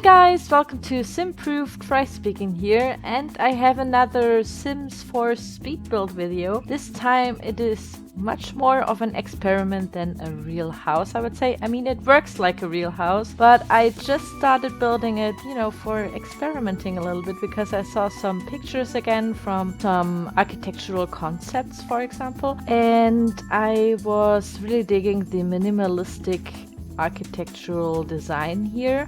Hi guys, welcome to Simproved, Fry speaking here, and I have another Sims 4 speed build video. This time it is much more of an experiment than a real house, I would say. I mean, it works like a real house, but I just started building it, for experimenting a little bit because I saw some pictures again from some architectural concepts, for example, and I was really digging the minimalistic architectural design here.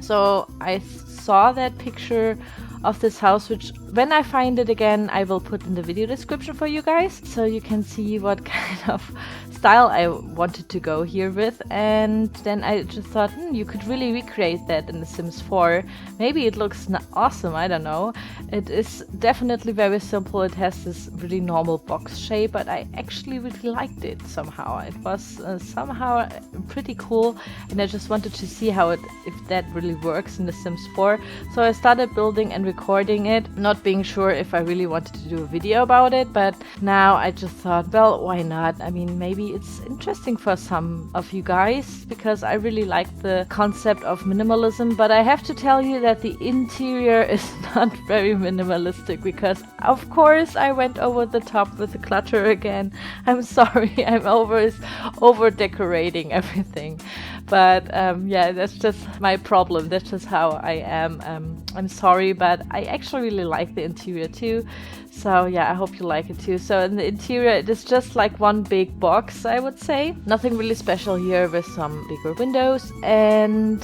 So I saw that picture of this house, which when I find it again, I will put in the video description for you guys, so you can see what kind of style I wanted to go here with. And then I just thought, you could really recreate that in The Sims 4. Maybe it looks awesome, I don't know. It is definitely very simple. It has this really normal box shape, but I actually really liked it somehow. It was somehow pretty cool, and I just wanted to see if that really works in The Sims 4. So I started building and recording it, not being sure if I really wanted to do a video about it, but now I just thought, well, why not? I mean, maybe it's interesting for some of you guys, because I really like the concept of minimalism, but I have to tell you that the interior is not very minimalistic, because of course I went over the top with the clutter again. I'm sorry, I'm over decorating everything, but yeah, that's just my problem. That's just how I am. I'm sorry, but I actually really like the interior too. So yeah, I hope you like it too. So in the interior, it is just like one big box, I would say. Nothing really special here, with some bigger windows. And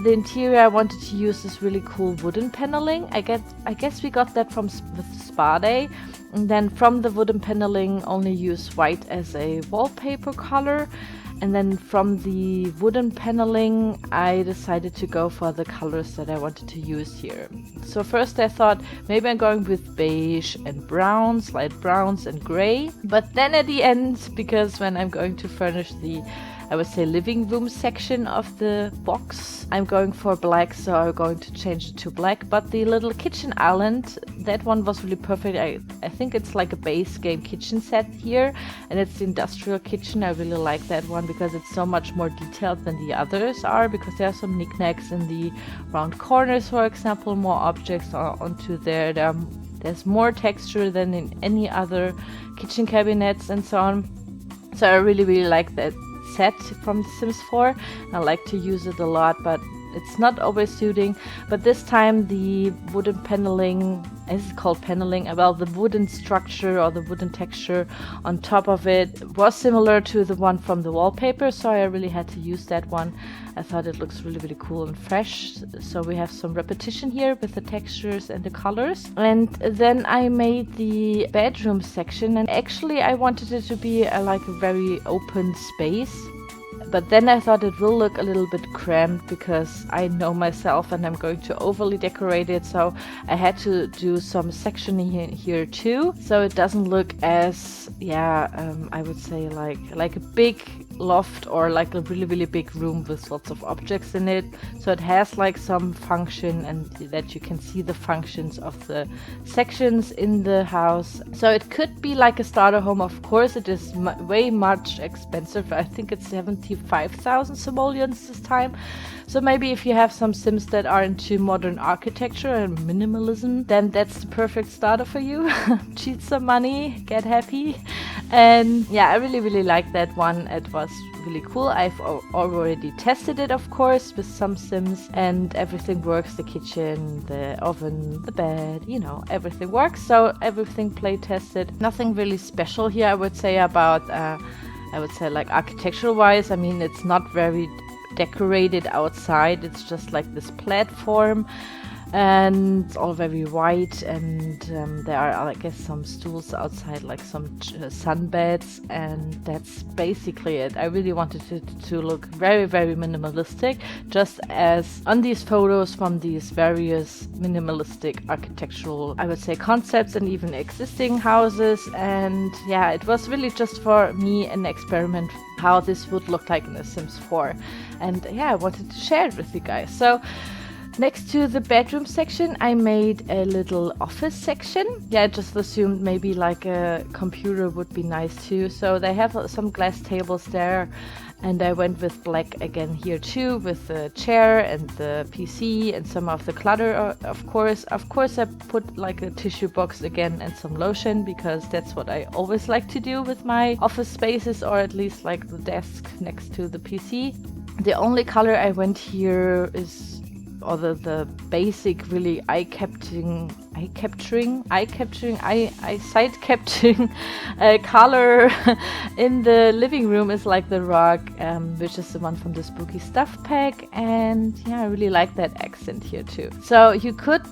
the interior, I wanted to use this really cool wooden paneling. I guess we got that with Spa Day. And then from the wooden paneling, only use white as a wallpaper color. And then from the wooden paneling, I decided to go for the colors that I wanted to use here. So first I thought maybe I'm going with beige and browns, light browns and gray. But then at the end, because when I'm going to furnish the, I would say, living room section of the box, I'm going for black, so I'm going to change it to black. But the little kitchen island, that one was really perfect. I think it's like a base game kitchen set here, and it's the industrial kitchen. I really like that one because it's so much more detailed than the others are, because there are some knickknacks in the round corners, for example, more objects onto there. There's more texture than in any other kitchen cabinets and so on. So I really, really like that set from The Sims 4. I like to use it a lot, but it's not always suiting. But this time the wooden paneling, is it called paneling? Well, the wooden structure or the wooden texture on top of it was similar to the one from the wallpaper, so I really had to use that one. I thought it looks really, really cool and fresh. So we have some repetition here with the textures and the colors. And then I made the bedroom section, and actually I wanted it to be like a very open space. But then I thought it will look a little bit cramped, because I know myself and I'm going to overly decorate it. So I had to do some sectioning here too, so it doesn't look as, I would say like a big loft or like a really, really big room with lots of objects in it. So it has like some function, and that you can see the functions of the sections in the house. So it could be like a starter home. Of course, it is way much expensive. I think it's 75,000 simoleons this time. So maybe if you have some Sims that are into modern architecture and minimalism, then that's the perfect starter for you. Cheat some money, get happy. And yeah, I really, really like that one. It was really cool. I've already tested it, of course, with some Sims, and everything works. The kitchen, the oven, the bed, everything works. So everything play tested. Nothing really special here, I would say, about like architectural wise. I mean, it's not very decorated outside. It's just like this platform, and it's all very white, and there are, I guess, some stools outside, like some sunbeds, and that's basically it. I really wanted it to look very, very minimalistic, just as on these photos from these various minimalistic architectural, I would say, concepts and even existing houses. And yeah, it was really just for me an experiment how this would look like in The Sims 4, and yeah, I wanted to share it with you guys. So Next to the bedroom section, I made a little office section. Yeah, I just assumed maybe like a computer would be nice too. So they have some glass tables there. And I went with black again here too, with the chair and the PC and some of the clutter, of course. Of course, I put like a tissue box again and some lotion, because that's what I always like to do with my office spaces, or at least like the desk next to the PC. The only color I went here is, or the basic, really eye-capturing color in the living room is like the rug, which is the one from the Spooky Stuff pack. And yeah, I really like that accent here too. So you could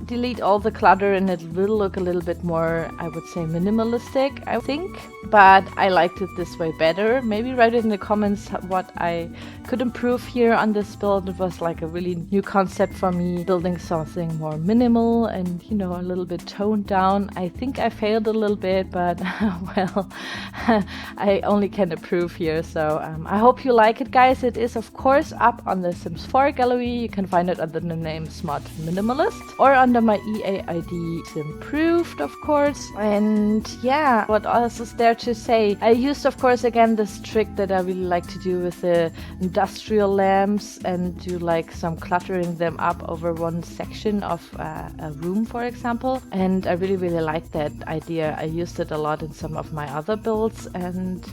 delete all the clutter and it will look a little bit more, I would say, minimalistic, I think. But I liked it this way better. Maybe write it in the comments what I could improve here on this build. It was like a really new concept for me, building something more minimal and, you know, a little bit toned down. I think I failed a little bit, but well, I only can approve here. So I hope you like it, guys. It is, of course, up on the Sims 4 gallery. You can find it under the name Smart Minimalist, or under my EA ID Simproved, of course. And yeah, what else is there to say? I used, of course, again this trick that I really like to do with the industrial lamps, and do like some cluttering them up over one section of a room, for example. And I really like that idea. I used it a lot in some of my other builds, and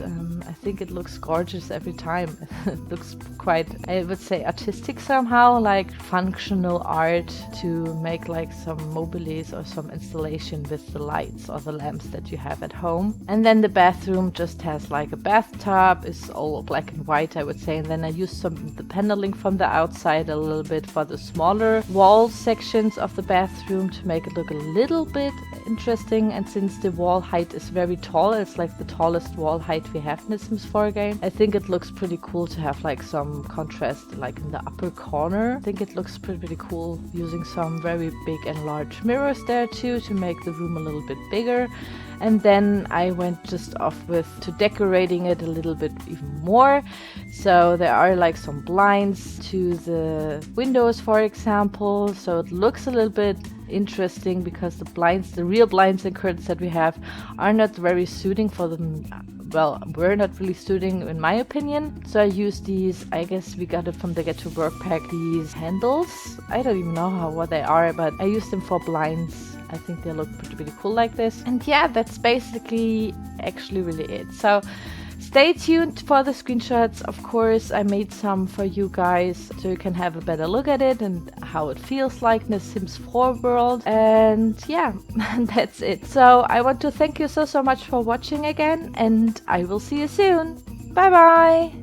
I think it looks gorgeous every time. It looks quite, I would say, artistic somehow, like functional art, to make like some mobiles or some installation with the lights or the lamps that you have at home. And then the bathroom just has like a bathtub, is all black and white, I would say. And then I used the paneling from the outside a little bit for the smaller wall sections of the bathroom to make it look a little bit interesting. And since the wall height is very tall, it's like the tallest wall height we have in the Sims 4 game, I think it looks pretty cool to have like some contrast like in the upper corner. I think it looks pretty cool using some very big and large mirrors there too, to make the room a little bit bigger. And then I went just off with to decorating it a little bit even more. So there are like some blinds to the windows, for example, so it looks a little bit interesting, because the blinds, the real blinds and curtains that we have, are not very suiting for them. Well, we're not really suiting, in my opinion. So I used these, I guess we got it from the Get to Work pack, these handles. I don't even know what they are, but I used them for blinds. I think they look pretty cool like this. And yeah, that's basically actually really it. So stay tuned for the screenshots. Of course, I made some for you guys so you can have a better look at it and how it feels like in the Sims 4 world. And yeah, that's it. So I want to thank you so much for watching again, and I will see you soon. Bye bye!